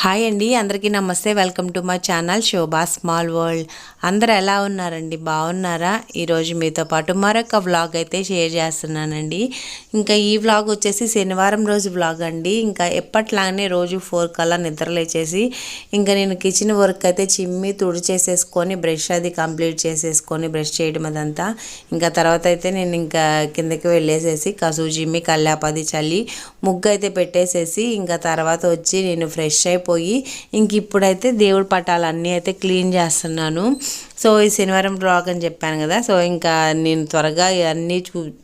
Hi అండి, అందరికీ నమస్తే. Welcome to my channel Shobha small world. అందరూ ఎలా ఉన్నారండి? బాగున్నారా? ఈరోజు మీతో పాటు మరొక వ్లాగ్ అయితే షేర్ చేస్తున్నానండి. ఇంకా ఈ వ్లాగ్ వచ్చేసి శనివారం రోజు వ్లాగ్ అండి. ఇంకా ఎప్పట్లానే రోజు 4 కల్లా నిద్రలేచేసి ఇంకా నేను కిచెన్ వర్క్ అయితే చిమ్మి తుడిచేసేసుకొని బ్రష్ అది కంప్లీట్ చేసేసుకొని బ్రష్ చేయడం అదంతా ఇంకా తర్వాత అయితే నేను ఇంకా కిందకి వెళ్ళేసేసి కసు చిమ్మి కల్లాపది చల్లి ముగ్గు అయితే పెట్టేసేసి ఇంకా తర్వాత వచ్చి నేను ఫ్రెష్ అయిపోయి ఇంక ఇప్పుడైతే దేవుడి పటాలన్నీ అయితే క్లీన్ చేస్తున్నాను. సో ఈ శనివారం బ్లాగ్ అని చెప్పాను కదా, సో ఇంకా నేను త్వరగా అన్నీ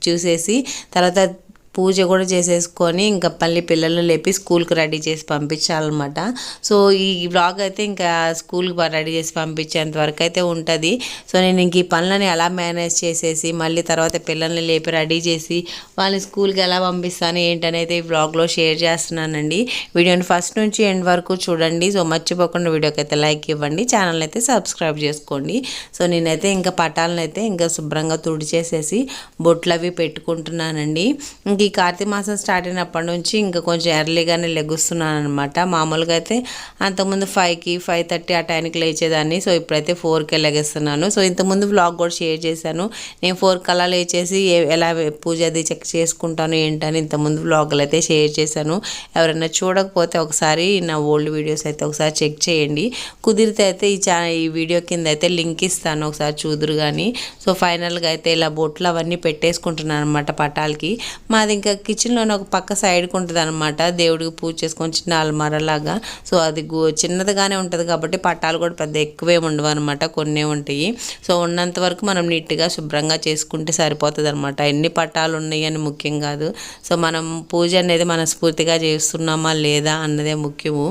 చూసేసి తర్వాత పూజ కూడా చేసేసుకొని ఇంకా మళ్ళీ పిల్లలు లేపి స్కూల్కి రెడీ చేసి పంపించాలన్నమాట. సో ఈ వ్లాగ్ అయితే ఇంకా స్కూల్కి రెడీ చేసి పంపించేంత వరకు అయితే ఉంటుంది. సో నేను ఇంక ఈ పనులని ఎలా మేనేజ్ చేసేసి మళ్ళీ తర్వాత పిల్లల్ని లేపి రెడీ చేసి వాళ్ళని స్కూల్కి ఎలా పంపిస్తాను ఏంటనేది ఈ వ్లాగ్లో షేర్ చేస్తున్నానండి. వీడియోని ఫస్ట్ నుంచి ఎండ్ వరకు చూడండి. సో మర్చిపోకుండా వీడియోకి అయితే లైక్ ఇవ్వండి, ఛానల్ అయితే సబ్స్క్రైబ్ చేసుకోండి. సో నేనైతే ఇంకా పటాలను అయితే ఇంకా శుభ్రంగా తుడిచేసేసి బొట్లు అవి పెట్టుకుంటున్నానండి. ఇంక ఈ కార్తీక మాసం స్టార్ట్ అయినప్పటి నుంచి ఇంకా కొంచెం ఎర్లీగానే లెగుస్తున్నాను అనమాట. మామూలుగా అయితే అంతకుముందు 5కి 5:30 ఆ టైంకి లేచేదాన్ని. సో ఇప్పుడైతే 4కే లెగిస్తున్నాను. సో ఇంతకుముందు వ్లాగ్ కూడా షేర్ చేశాను. నేను 4 కల్లా లేచేసి ఎలా పూజ అది చెక్ చేసుకుంటాను ఏంటని ఇంతకుముందు వ్లాగ్లు అయితే షేర్ చేశాను. ఎవరైనా చూడకపోతే ఒకసారి నా ఓల్డ్ వీడియోస్ అయితే ఒకసారి చెక్ చేయండి. కుదిరితే అయితే ఈ వీడియో కింద అయితే లింక్ ఇస్తాను, ఒకసారి చూదురు కానీ. సో ఫైనల్గా అయితే ఇలా బొట్లు అవన్నీ పెట్టేసుకుంటున్నాను అనమాట పటాలకి. మాది ఇంకా కిచెన్లోనే ఒక పక్క సైడ్కి ఉంటుంది అనమాట, దేవుడికి పూజ చేసుకొని చిన్న అల్మారలాగా. సో అది చిన్నదిగానే ఉంటుంది కాబట్టి పటాలు కూడా పెద్ద ఎక్కువే ఉండవు అనమాట, కొన్నే ఉంటాయి. సో ఉన్నంత వరకు మనం నీట్గా శుభ్రంగా చేసుకుంటే సరిపోతుంది అనమాట. ఎన్ని పటాలు ఉన్నాయి అని ముఖ్యం కాదు. సో మనం పూజ అనేది మనస్ఫూర్తిగా చేస్తున్నామా లేదా అన్నదే ముఖ్యము.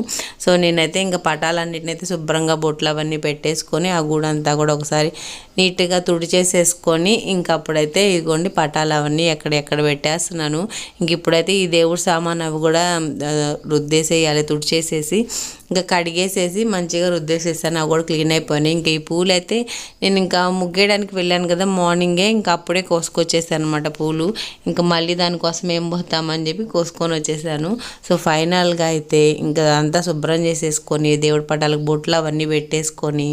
సో నేనైతే ఇంకా పటాలన్నిటిని అయితే శుభ్రంగా బొట్లు అవన్నీ పెట్టేసుకొని ఆ గూడంతా కూడా ఒకసారి నీట్గా తుడిచేసేసుకొని ఇంకా అప్పుడైతే ఇదిగోండి పటాలు అవన్నీ ఎక్కడెక్కడ పెట్టేస్తున్నాను. ఇంక ఇప్పుడైతే ఈ దేవుడి సామాన్ అవి కూడా రుద్దేసేయాలి, తుడిచేసేసి ఇంకా కడిగేసేసి మంచిగా రుద్దేసేసాను. అవి కూడా క్లీన్ అయిపోయినాయి. ఇంకా ఈ పూలు అయితే నేను ఇంకా ముగ్గేయడానికి వెళ్ళాను కదా మార్నింగే, ఇంకా అప్పుడే కోసుకొచ్చేసాను అనమాట పూలు. ఇంకా మళ్ళీ దానికోసం ఏం పోతామని చెప్పి కోసుకొని వచ్చేసాను. సో ఫైనల్గా అయితే ఇంకా అంతా శుభ్రం చేసేసుకొని దేవుడి పటాలకు బొట్లు అవన్నీ పెట్టేసుకొని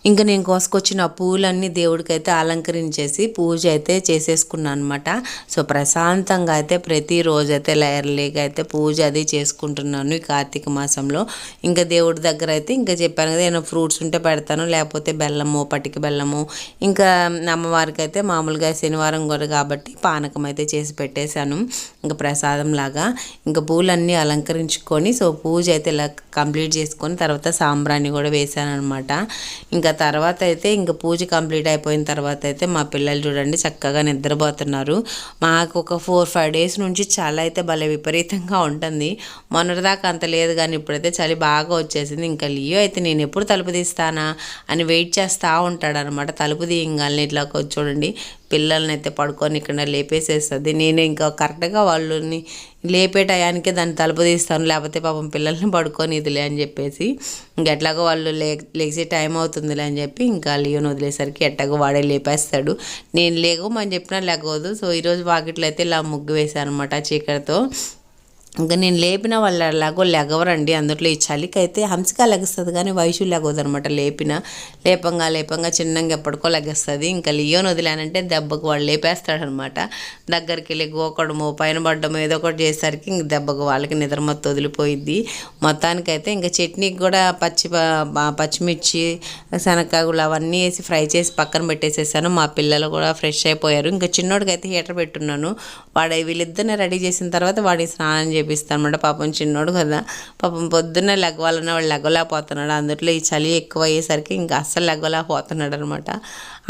ఇంకా నేను కోసుకొచ్చిన పూలన్నీ దేవుడికైతే అలంకరించేసి పూజ అయితే చేసేసుకున్నాను అనమాట. సో ప్రశాంతంగా అయితే ప్రతిరోజు అయితే ఎర్లీగా అయితే పూజ అది చేసుకుంటున్నాను ఈ కార్తీక మాసంలో. ఇంకా దేవుడి దగ్గర అయితే ఇంకా చెప్పాను కదా, ఏమైనా ఫ్రూట్స్ ఉంటే పెడతాను, లేకపోతే బెల్లము, పటిక బెల్లము. ఇంకా అమ్మవారికి అయితే మామూలుగా శనివారం కూడా కాబట్టి పానకం అయితే చేసి పెట్టేశాను ఇంకా ప్రసాదం లాగా. ఇంకా పూలన్నీ అలంకరించుకొని సో పూజ అయితే ఇలా కంప్లీట్ చేసుకొని తర్వాత సాంబ్రాణి కూడా వేసాను అనమాట. ఇంకా తర్వాత అయితే ఇంకా పూజ కంప్లీట్ అయిపోయిన తర్వాత అయితే మా పిల్లలు చూడండి చక్కగా నిద్రపోతున్నారు. మాకు ఒక 4-5 డేస్ నుంచి చలి అయితే భలే విపరీతంగా ఉంటుంది. మొన్నటిదాకా అంత లేదు కానీ ఇప్పుడైతే చలి బాగా వచ్చేసింది. ఇంకా లియో అయితే నేను ఎప్పుడు తలుపు తీస్తానా అని వెయిట్ చేస్తూ ఉంటాడు అనమాట. తలుపు తీయంగానే ఇట్లా చూడండి పిల్లల్ని అయితే పడుకొని ఇక్కడ లేపేసేస్తుంది. నేను ఇంకా కరెక్ట్గా వాళ్ళని లేపే టయానికే దాన్ని తలుపు తీస్తాను, లేకపోతే పాపం పిల్లల్ని పడుకొని ఇదిలే అని చెప్పేసి ఇంకెట్లాగో వాళ్ళు లేచే టైం అవుతుందిలే అని చెప్పి ఇంకా లియోని వదిలేసరికి ఎట్టగో వాడే లేపేస్తాడు. నేను లేకపోమని చెప్పినా లేకపోదు. సో ఈరోజు వాకిట్లో అయితే ఇలా ముగ్గు వేసాను అనమాట చీకటితో. ఇంకా నేను లేపిన వాళ్ళు ఎలాగో లెగవరండి. అందులో ఈ చలికి అయితే హంసిక లెగస్తుంది కానీ వయసు లెగవదు అనమాట. లేపంగా చిన్నగా ఎప్పటికో లెగస్తుంది. ఇంకా లియోని వదిలానంటే దెబ్బకు వాడు లేపేస్తాడనమాట. దగ్గరికి వెళ్ళి గోకడము పైన పడ్డము ఏదో ఒకటి చేసేసరికి ఇంక దెబ్బకు వాళ్ళకి నిద్ర మొత్తం వదిలిపోయిద్ది. మొత్తానికైతే ఇంకా చట్నీకి కూడా పచ్చిమిర్చి శనగకాయలు అవన్నీ వేసి ఫ్రై చేసి పక్కన పెట్టేసేసాను. మా పిల్లలు కూడా ఫ్రెష్ అయిపోయారు. ఇంకా చిన్నోడికి అయితే హీటర్ పెట్టున్నాను. వీళ్ళిద్దరిని రెడీ చేసిన తర్వాత వాడిని స్నానం చేపిస్తాను అనమాట. పాపం చిన్నోడు కదా, పాపం పొద్దున్నే లెగవాలన్నా వాడు లెగలేకపోతున్నాడు. అందులో ఈ చలి ఎక్కువ అయ్యేసరికి ఇంకా అస్సలు లెగలేకపోతున్నాడు అనమాట.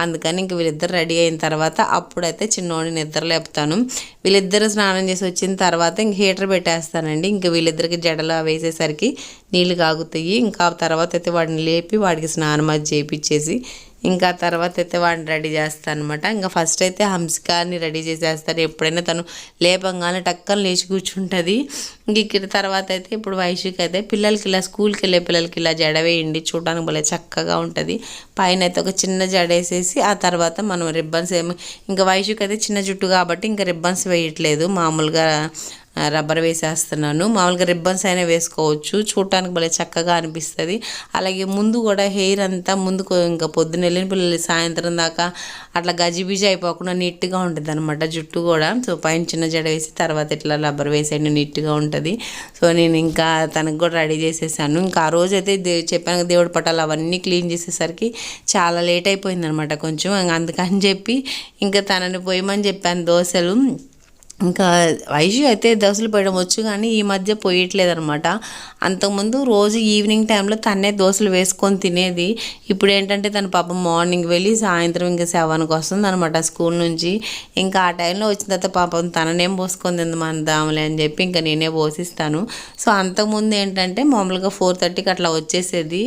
అందుకని ఇంక వీళ్ళిద్దరు రెడీ అయిన తర్వాత అప్పుడైతే చిన్నోడిని నిద్ర లేపుతాను. వీళ్ళిద్దరు స్నానం చేసి వచ్చిన తర్వాత ఇంక హీటర్ పెట్టేస్తానండి. ఇంకా వీళ్ళిద్దరికి జడలు వేసేసరికి నీళ్ళు కాగుతాయి. ఇంకా తర్వాత అయితే వాడిని లేపి వాడికి స్నానం అది చేయించేసి ఇంకా తర్వాత అయితే వాడిని రెడీ చేస్తాను అనమాట. ఇంకా ఫస్ట్ అయితే హంసికాని రెడీ చేసేస్తాను. ఎప్పుడైనా తను లేపంగానే టక్కని లేచి కూర్చుంటుంది. ఇంక ఇక్కడ తర్వాత అయితే ఇప్పుడు వయసుకి అయితే పిల్లలకి ఇలా స్కూల్కి వెళ్ళే పిల్లలకి ఇలా జడ వేయండి, చూడడానికి భలే చక్కగా ఉంటుంది. పైన అయితే ఒక చిన్న జడ వేసేసి ఆ తర్వాత మనం రిబ్బన్స్ ఇంకా వయసుకి అయితే చిన్న జుట్టు కాబట్టి ఇంకా రిబ్బన్స్ వేయట్లేదు, మామూలుగా రబ్బర్ వేసేస్తున్నాను. మామూలుగా రిబ్బన్స్ అయినా వేసుకోవచ్చు, చూడటానికి భలే చక్కగా అనిపిస్తుంది. అలాగే ముందు కూడా హెయిర్ అంతా ముందుకు ఇంకా పొద్దున్న వెళ్ళిన పిల్లలు సాయంత్రం దాకా అట్లా గజిబిజి అయిపోకుండా నీట్గా ఉంటుంది అనమాట జుట్టు కూడా. సో పైన చిన్న జడ వేసి తర్వాత ఇట్లా రబ్బర్ వేసేయండి, నీట్గా ఉంటుంది. సో నేను ఇంకా తనకు కూడా రెడీ చేసేసాను. ఇంకా ఆ రోజు అయితే చెప్పాను దేవుడి పటాలు అవన్నీ క్లీన్ చేసేసరికి చాలా లేట్ అయిపోయింది అనమాట కొంచెం. అందుకని చెప్పి ఇంకా తనని పోయమని చెప్పాను దోశలు. ఇంకా వైషు అయితే దోశలు పోయడం వచ్చు, కానీ ఈ మధ్య పోయట్లేదు అనమాట. అంతకుముందు రోజు ఈవినింగ్ టైంలో తనే దోశలు వేసుకొని తినేది. ఇప్పుడు ఏంటంటే తన పాపం మార్నింగ్ వెళ్ళి సాయంత్రం ఇంకా 7కి వస్తుంది అనమాట స్కూల్ నుంచి. ఇంకా ఆ టైంలో వచ్చిన తర్వాత పాపం తననేం పోసుకొని తిందామని అని చెప్పి ఇంకా నేనే పోసిస్తాను. సో అంతకుముందు ఏంటంటే మామూలుగా 4:30కి అట్లా వచ్చేసేది.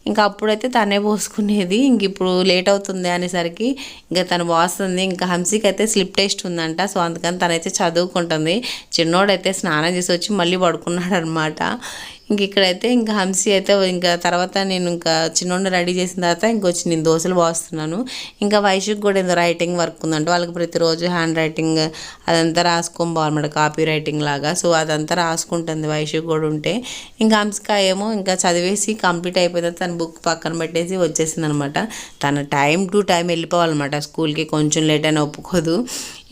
ఇంకా అప్పుడైతే తనే పోసుకునేది. ఇంక ఇప్పుడు లేట్ అవుతుంది అనేసరికి ఇంకా తను పోస్తుంది. ఇంకా హంసికి అయితే స్లిప్ టెస్ట్ ఉందంట. సో అందుకని తనైతే చదువుకుంటుంది. చిన్నోడైతే స్నానం చేసి వచ్చి మళ్ళీ పడుకున్నాడు అనమాట. ఇంక ఇక్కడైతే ఇంకా హంసి అయితే ఇంకా తర్వాత నేను ఇంకా చిన్నోడిని రెడీ చేసిన తర్వాత ఇంకొచ్చి నేను దోశలు పోస్తున్నాను. ఇంకా వైషుకి కూడా ఏదో రైటింగ్ వర్క్ ఉందంట. వాళ్ళకి ప్రతిరోజు హ్యాండ్ రైటింగ్ అదంతా రాసుకొని పోవాలన్నమాట, కాపీ రైటింగ్ లాగా. సో అదంతా రాసుకుంటుంది వైషుకి కూడా ఉంటే. ఇంకా హంసిక ఏమో ఇంకా చదివేసి కంప్లీట్ అయిపోయిన తన బుక్ పక్కన పెట్టేసి వచ్చేసింది అనమాట. తన టైం టు టైం వెళ్ళిపోవాలన్నమాట స్కూల్కి, కొంచెం లేట్ అయినా ఒప్పుకోదు.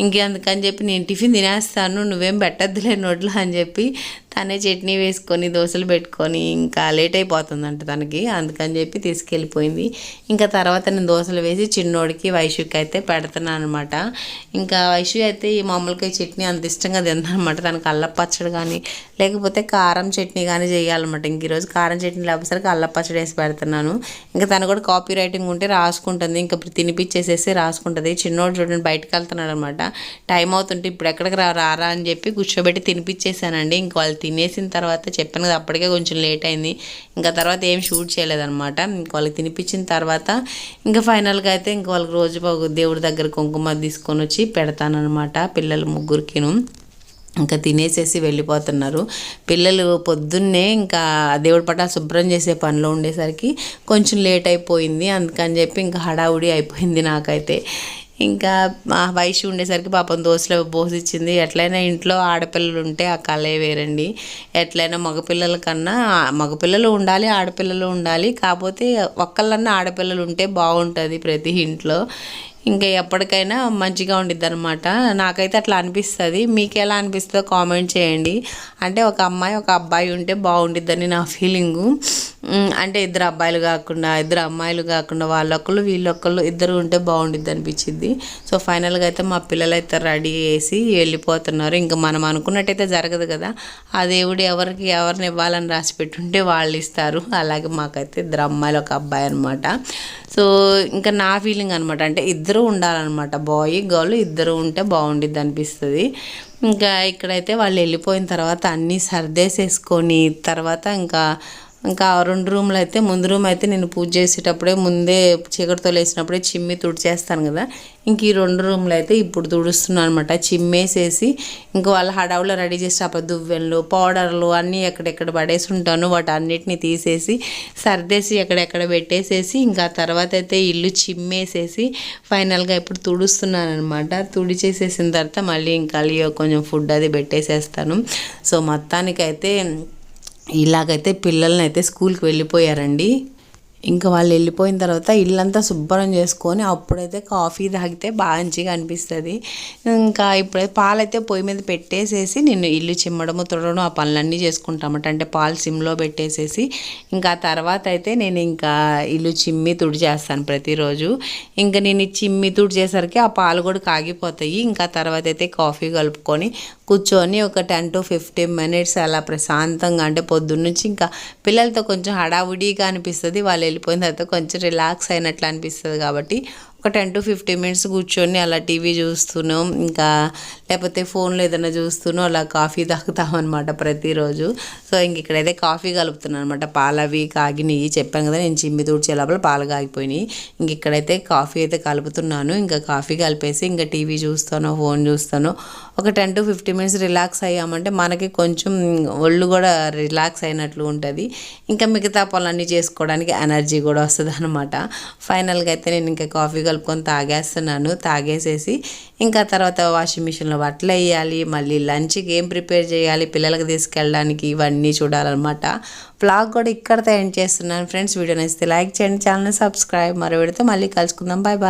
ఇంకెందుకని చెప్పి నేను టిఫిన్ తినేస్తాను, నువ్వేం పెట్టద్దులే నోట్లో అని చెప్పి తనే చట్నీ వేసుకొని దోశలు పెట్టుకొని ఇంకా లేట్ అయిపోతుందంట తనకి. అందుకని చెప్పి తీసుకెళ్ళిపోయింది. ఇంకా తర్వాత నేను దోశలు వేసి చిన్నోడికి వైషుకి అయితే పెడుతున్నాను అనమాట. ఇంకా వైషు అయితే ఈ మామూలుగా చట్నీ అంత ఇష్టంగా తిందనమాట. తనకు అల్లం పచ్చడి కానీ లేకపోతే కారం చట్నీ కానీ చేయాలన్నమాట. ఇంక ఈరోజు కారం చట్నీ లేకపోతే అల్లం పచ్చడి వేసి పెడుతున్నాను. ఇంకా తను కూడా కాపీ రైటింగ్ ఉంటే రాసుకుంటుంది. ఇంకా తినిపించేసేసి రాసుకుంటుంది. చిన్నోడు చూడండి బయటకు వెళ్తున్నాడు అనమాట. టైం అవుతుంటే ఇప్పుడు ఎక్కడికి రారా అని చెప్పి కూర్చోబెట్టి తినిపించేసానండి. ఇంక వాళ్ళు తినేసిన తర్వాత చెప్పాను కదా అప్పటికే కొంచెం లేట్ అయింది. ఇంకా తర్వాత ఏం షూట్ చేయలేదన్నమాట. ఇంక వాళ్ళకి తినిపించిన తర్వాత ఇంకా ఫైనల్గా అయితే ఇంక వాళ్ళకి రోజు దేవుడి దగ్గర కుంకుమ తీసుకొని వచ్చి పెడతానమాట పిల్లలు ముగ్గురికిను. ఇంకా తినేసేసి వెళ్ళిపోతున్నారు పిల్లలు. పొద్దున్నే ఇంకా దేవుడి పటాలు శుభ్రం చేసే పనిలో ఉండేసరికి కొంచెం లేట్ అయిపోయింది. అందుకని చెప్పి ఇంకా హడావుడి అయిపోయింది నాకైతే. ఇంకా మా వయసు ఉండేసరికి పాపం దోశలు పోసిచ్చింది. ఎట్లయినా ఇంట్లో ఆడపిల్లలు ఉంటే ఆ కళే వేరండి. ఎట్లయినా మగపిల్లలు ఉండాలి, ఆడపిల్లలు ఉండాలి. కాకపోతే ఒక్కళ్ళన్నా ఆడపిల్లలు ఉంటే బాగుంటుంది ప్రతి ఇంట్లో. ఇంకా ఎప్పటికైనా మంచిగా ఉండిద్ది అనమాట. నాకైతే అట్లా అనిపిస్తుంది. మీకు ఎలా అనిపిస్తుందో కామెంట్ చేయండి. అంటే ఒక అమ్మాయి ఒక అబ్బాయి ఉంటే బాగుండిద్దని నా ఫీలింగు. అంటే ఇద్దరు అబ్బాయిలు కాకుండా ఇద్దరు అమ్మాయిలు కాకుండా వాళ్ళొక్కళ్ళు వీళ్ళొక్కళ్ళు ఇద్దరు ఉంటే బాగుండిద్ది అనిపించింది. సో ఫైనల్గా అయితే మా పిల్లలు అయితే రెడీ చేసి వెళ్ళిపోతున్నారు. ఇంకా మనం అనుకున్నట్టయితే జరగదు కదా. ఆ దేవుడు ఎవరిని ఇవ్వాలని రాసి పెట్టుంటే వాళ్ళు ఇస్తారు. అలాగే మాకైతే ఇద్దరు అమ్మాయిలు ఒక అబ్బాయి అనమాట. సో ఇంకా నా ఫీలింగ్ అనమాట. అంటే ఇద్దరు ఉండాలన్నమాట, బాయ్ గర్ల్ ఇద్దరు ఉంటే బాగుండిద్ది అనిపిస్తుంది. ఇంకా ఇక్కడైతే వాళ్ళు వెళ్ళిపోయిన తర్వాత అన్నీ సర్దేసేసుకొని తర్వాత ఇంకా 2 రూమ్లు అయితే ముందు రూమ్ అయితే నేను పూజ చేసేటప్పుడే ముందే చీకటితో లేసినప్పుడే చిమ్మి తుడిచేస్తాను కదా. ఇంక ఈ 2 రూమ్లు అయితే ఇప్పుడు తుడుస్తున్నాను అనమాట. చిమ్మేసేసి ఇంకా వాళ్ళ హడావులో రెడీ చేసేటప్పుడు దువ్వెనలు పౌడర్లు అన్నీ ఎక్కడెక్కడ పడేసి ఉంటాను వాటి అన్నిటిని తీసేసి సర్దేసి ఎక్కడెక్కడ పెట్టేసేసి ఇంకా తర్వాత అయితే ఇల్లు చిమ్మేసేసి ఫైనల్గా ఇప్పుడు తుడుస్తున్నాను అనమాట. తుడిచేసేసిన తర్వాత మళ్ళీ ఇంకా కొంచెం ఫుడ్ అది పెట్టేసేస్తాను. సో మొత్తానికైతే ఇలాగైతే పిల్లల్ని అయితే స్కూల్కి వెళ్ళిపోయారండి. ఇంకా వాళ్ళు వెళ్ళిపోయిన తర్వాత ఇల్లంతా శుభ్రం చేసుకొని అప్పుడైతే కాఫీ తాగితే మంచిగా అనిపిస్తుంది. ఇంకా ఇప్పుడైతే పాలైతే పొయ్యి మీద పెట్టేసేసి నేను ఇల్లు చిమ్మడము తుడవడం ఆ పనులన్నీ చేసుకుంటామట. అంటే పాలు సిమ్లో పెట్టేసేసి ఇంకా తర్వాత అయితే నేను ఇంకా ఇల్లు చిమ్మి తుడిచేస్తాను ప్రతిరోజు. ఇంకా నేను చిమ్మి తుడిచేసరికి ఆ పాలు కూడా కాగిపోతాయి. ఇంకా తర్వాత అయితే కాఫీ కలుపుకొని కూర్చొని ఒక 10 to 15 minutes అలా ప్రశాంతంగా, అంటే పొద్దున్నుంచి ఇంకా పిల్లలతో కొంచెం హడావుడిగా అనిపిస్తుంది. వాళ్ళు వెళ్ళిపోయిన తర్వాత కొంచెం రిలాక్స్ అయినట్లు అనిపిస్తుంది. కాబట్టి ఒక 10 to 15 minutes కూర్చొని అలా టీవీ చూస్తూనో ఇంకా లేకపోతే ఫోన్లో ఏదైనా చూస్తూనో అలా కాఫీ తాగుతామన్నమాట ప్రతిరోజు. సో ఇంక ఇక్కడైతే కాఫీ కలుపుతున్నాను అనమాట. పాలు అవి కాగినాయి, చెప్పాను కదా నేను చిమ్మి తూడ్చే లోపల పాలు కాగిపోయినాయి. ఇంక ఇక్కడైతే కాఫీ అయితే కలుపుతున్నాను. ఇంకా కాఫీ కలిపేసి ఇంకా టీవీ చూస్తాను, ఫోన్ చూస్తాను. ఒక 10 to 15 minutes రిలాక్స్ అయ్యామంటే మనకి కొంచెం ఒళ్ళు కూడా రిలాక్స్ అయినట్లు ఉంటుంది. ఇంకా మిగతా పనులన్నీ చేసుకోవడానికి ఎనర్జీ కూడా వస్తుంది అనమాట. ఫైనల్గా అయితే నేను ఇంకా కాఫీ కలుపుకొని తాగేస్తున్నాను. తాగేసేసి ఇంకా తర్వాత వాషింగ్ మిషన్లో బట్టలు వేయాలి, మళ్ళీ లంచ్కి ఏం ప్రిపేర్ చేయాలి, పిల్లలకి తీసుకెళ్ళడానికి ఇవన్నీ చూడాలన్నమాట. వ్లాగ్ కూడా ఇక్కడితో ఎండ్ చేస్తున్నాను ఫ్రెండ్స్. వీడియో నచ్చితే లైక్ చేయండి, ఛానల్ సబ్స్క్రైబ్. మరో వీడియోతో మళ్ళీ కలుసుకుందాం. Bye bye.